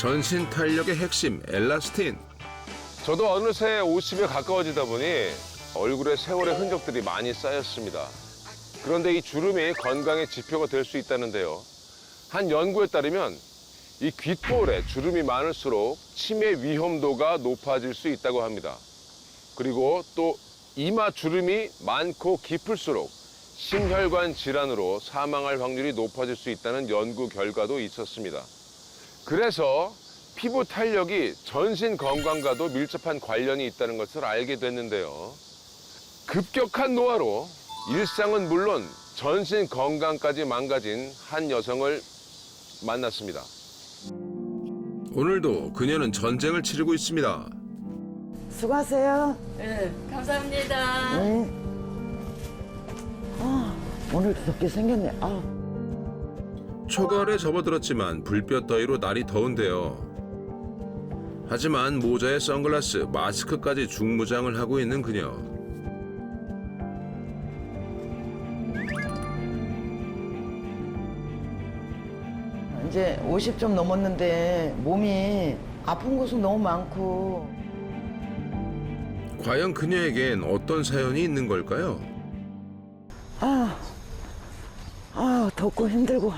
전신 탄력의 핵심 엘라스틴. 저도 어느새 50에 가까워지다 보니 얼굴에 세월의 흔적들이 많이 쌓였습니다. 그런데 이 주름이 건강의 지표가 될 수 있다는데요. 한 연구에 따르면 이 귓볼에 주름이 많을수록 치매 위험도가 높아질 수 있다고 합니다. 그리고 또 이마 주름이 많고 깊을수록 심혈관 질환으로 사망할 확률이 높아질 수 있다는 연구 결과도 있었습니다. 그래서 피부 탄력이 전신 건강과도 밀접한 관련이 있다는 것을 알게 됐는데요. 급격한 노화로 일상은 물론 전신 건강까지 망가진 한 여성을 만났습니다. 오늘도 그녀는 전쟁을 치르고 있습니다. 수고하세요. 네, 감사합니다. 네. 오늘도 덥게 생겼네. 초가을에 접어들었지만 불볕 더위로 날이 더운데요. 하지만 모자에 선글라스, 마스크까지 중무장을 하고 있는 그녀. 이제 50 좀 넘었는데 몸이 아픈 곳은 너무 많고. 과연 그녀에겐 어떤 사연이 있는 걸까요? 덥고 힘들고.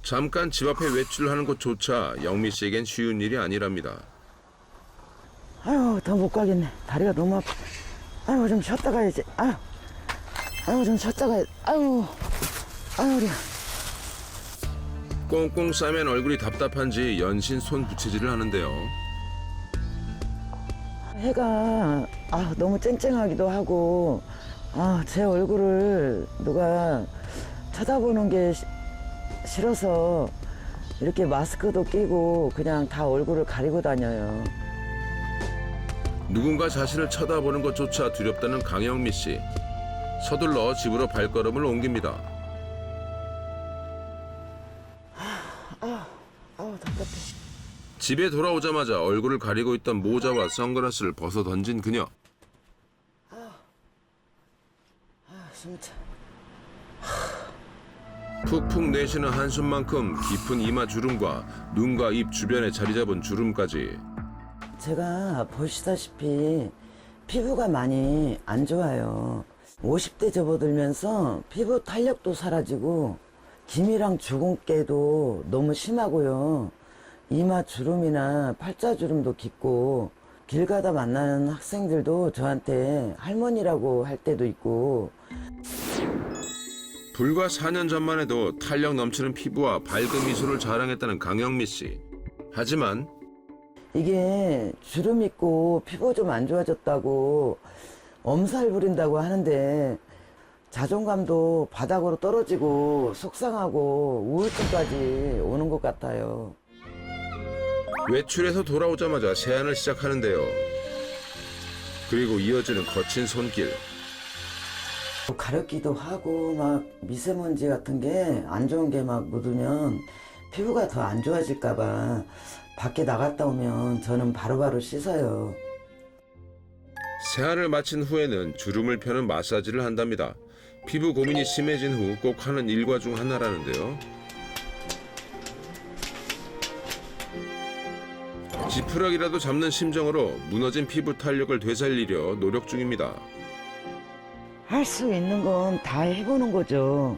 잠깐 집 앞에 외출하는 것조차 영미 씨에겐 쉬운 일이 아니랍니다. 더 못 가겠네. 다리가 너무 아파. 좀 쉬었다 가야지. 좀 쉬었다 가야지. 우리야. 꽁꽁 싸맨 얼굴이 답답한지 연신 손 부채질을 하는데요. 해가 너무 쨍쨍하기도 하고 제 얼굴을 누가 쳐다보는 게 싫어서 이렇게 마스크도 끼고 그냥 다 얼굴을 가리고 다녀요. 누군가 자신을 쳐다보는 것조차 두렵다는 강영미 씨. 서둘러 집으로 발걸음을 옮깁니다. 답답해. 집에 돌아오자마자 얼굴을 가리고 있던 모자와 선글라스를 벗어 던진 그녀. 진짜. 푹푹 내쉬는 한숨만큼 깊은 이마 주름과 눈과 입 주변에 자리 잡은 주름까지. 제가 보시다시피 피부가 많이 안 좋아요. 50대 접어들면서 피부 탄력도 사라지고 기미랑 주근깨도 너무 심하고요. 이마 주름이나 팔자 주름도 깊고 길 가다 만나는 학생들도 저한테 할머니라고 할 때도 있고. 불과 4년 전만 해도 탄력 넘치는 피부와 밝은 미소를 자랑했다는 강영미 씨. 하지만 이게 주름 있고 피부 좀 안 좋아졌다고 엄살 부린다고 하는데 자존감도 바닥으로 떨어지고 속상하고 우울증까지 오는 것 같아요. 외출해서 돌아오자마자 세안을 시작하는데요. 그리고 이어지는 거친 손길. 가렵기도 하고 막 미세먼지 같은 게 안 좋은 게 막 묻으면 피부가 더 안 좋아질까 봐 밖에 나갔다 오면 저는 바로바로 씻어요. 세안을 마친 후에는 주름을 펴는 마사지를 한답니다. 피부 고민이 심해진 후 꼭 하는 일과 중 하나라는데요. 지푸라기라도 잡는 심정으로 무너진 피부 탄력을 되살리려 노력 중입니다. 할 수 있는 건 다 해보는 거죠.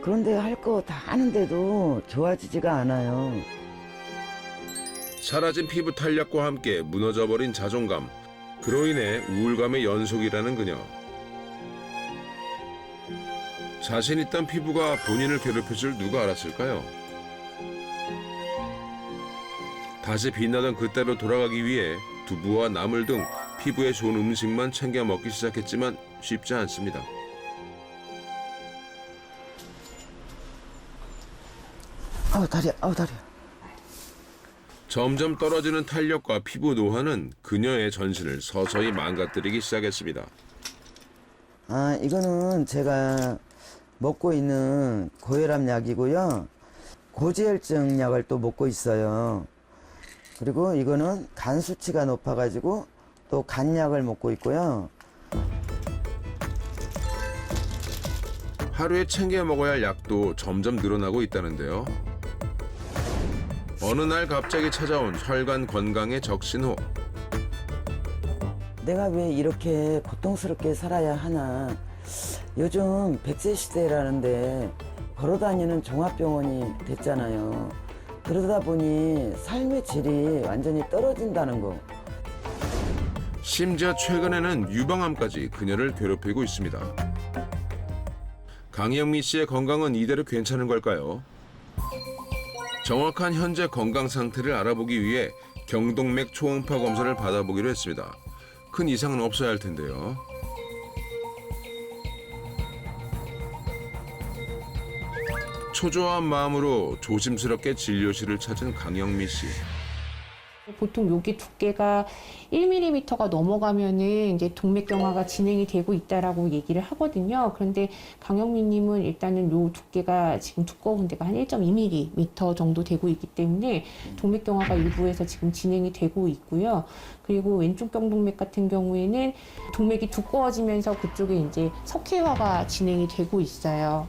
그런데 할 거 다 하는데도 좋아지지가 않아요. 사라진 피부 탄력과 함께 무너져버린 자존감. 그로 인해 우울감의 연속이라는 그녀. 자신 있던 피부가 본인을 괴롭힐 줄 누가 알았을까요? 다시 빛나던 그때로 돌아가기 위해 두부와 나물 등 피부에 좋은 음식만 챙겨 먹기 시작했지만 쉽지 않습니다. 다리야. 점점 떨어지는 탄력과 피부 노화는 그녀의 전신을 서서히 망가뜨리기 시작했습니다. 이거는 제가 먹고 있는 고혈압 약이고요. 고지혈증 약을 또 먹고 있어요. 그리고 이거는 간 수치가 높아가지고 또 간약을 먹고 있고요. 하루에 챙겨 먹어야 할 약도 점점 늘어나고 있다는데요. 어느 날 갑자기 찾아온 혈관 건강의 적신호. 내가 왜 이렇게 고통스럽게 살아야 하나. 요즘 100세 시대라는데 걸어다니는 종합병원이 됐잖아요. 그러다 보니 삶의 질이 완전히 떨어진다는 거. 심지어 최근에는 유방암까지 그녀를 괴롭히고 있습니다. 강영미 씨의 건강은 이대로 괜찮은 걸까요? 정확한 현재 건강 상태를 알아보기 위해 경동맥 초음파 검사를 받아보기로 했습니다. 큰 이상은 없어야 할 텐데요. 초조한 마음으로 조심스럽게 진료실을 찾은 강영미 씨. 보통 여기 두께가 1mm가 넘어가면은 이제 동맥경화가 진행이 되고 있다라고 얘기를 하거든요. 그런데 강영미님은 일단은 요 두께가 지금 두꺼운 데가 한 1.2mm 정도 되고 있기 때문에 동맥경화가 일부에서 지금 진행이 되고 있고요. 그리고 왼쪽 경동맥 같은 경우에는 동맥이 두꺼워지면서 그쪽에 이제 석회화가 진행이 되고 있어요.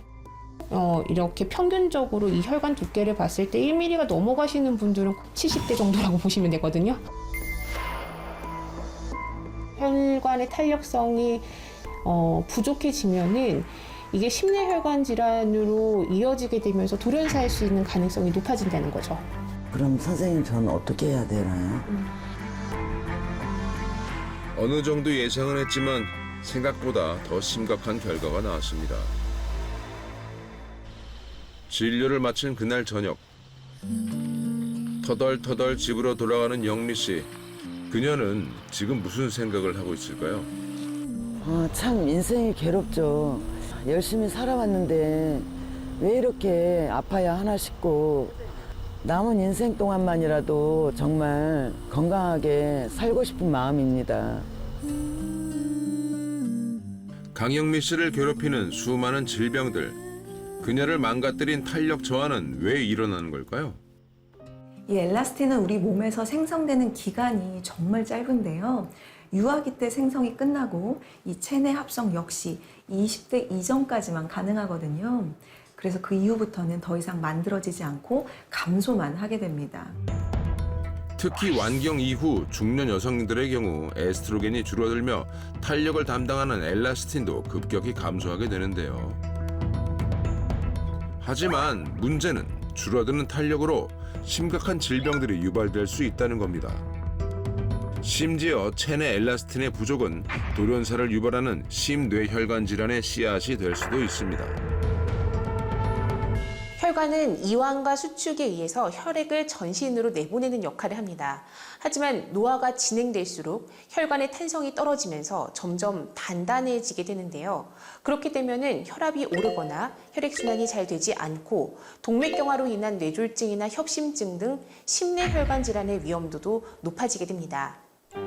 이렇게 평균적으로 이 혈관 두께를 봤을 때 1mm가 넘어가시는 분들은 70대 정도라고 보시면 되거든요. 혈관의 탄력성이 부족해지면은 이게 심내혈관 질환으로 이어지게 되면서 돌연사할 수 있는 가능성이 높아진다는 거죠. 그럼 선생님 저는 어떻게 해야 되나요? 어느 정도 예상은 했지만 생각보다 더 심각한 결과가 나왔습니다. 진료를 마친 그날 저녁, 터덜터덜 집으로 돌아가는 영미 씨. 그녀는 지금 무슨 생각을 하고 있을까요? 참 인생이 괴롭죠. 열심히 살아왔는데 왜 이렇게 아파야 하나 싶고 남은 인생 동안만이라도 정말 건강하게 살고 싶은 마음입니다. 강영미 씨를 괴롭히는 수많은 질병들. 그녀를 망가뜨린 탄력 저하는 왜 일어나는 걸까요? 이 엘라스틴은 우리 몸에서 생성되는 기간이 정말 짧은데요. 유아기 때 생성이 끝나고 이 체내 합성 역시 20대 이전까지만 가능하거든요. 그래서 그 이후부터는 더 이상 만들어지지 않고 감소만 하게 됩니다. 특히 완경 이후 중년 여성들의 경우 에스트로겐이 줄어들며 탄력을 담당하는 엘라스틴도 급격히 감소하게 되는데요. 하지만 문제는 줄어드는 탄력으로 심각한 질병들이 유발될 수 있다는 겁니다. 심지어 체내 엘라스틴의 부족은 돌연사를 유발하는 심뇌혈관 질환의 씨앗이 될 수도 있습니다. 혈관은 이완과 수축에 의해서 혈액을 전신으로 내보내는 역할을 합니다. 하지만 노화가 진행될수록 혈관의 탄성이 떨어지면서 점점 단단해지게 되는데요. 그렇게 되면은 혈압이 오르거나 혈액순환이 잘 되지 않고 동맥경화로 인한 뇌졸중이나 협심증 등 심내혈관 질환의 위험도도 높아지게 됩니다.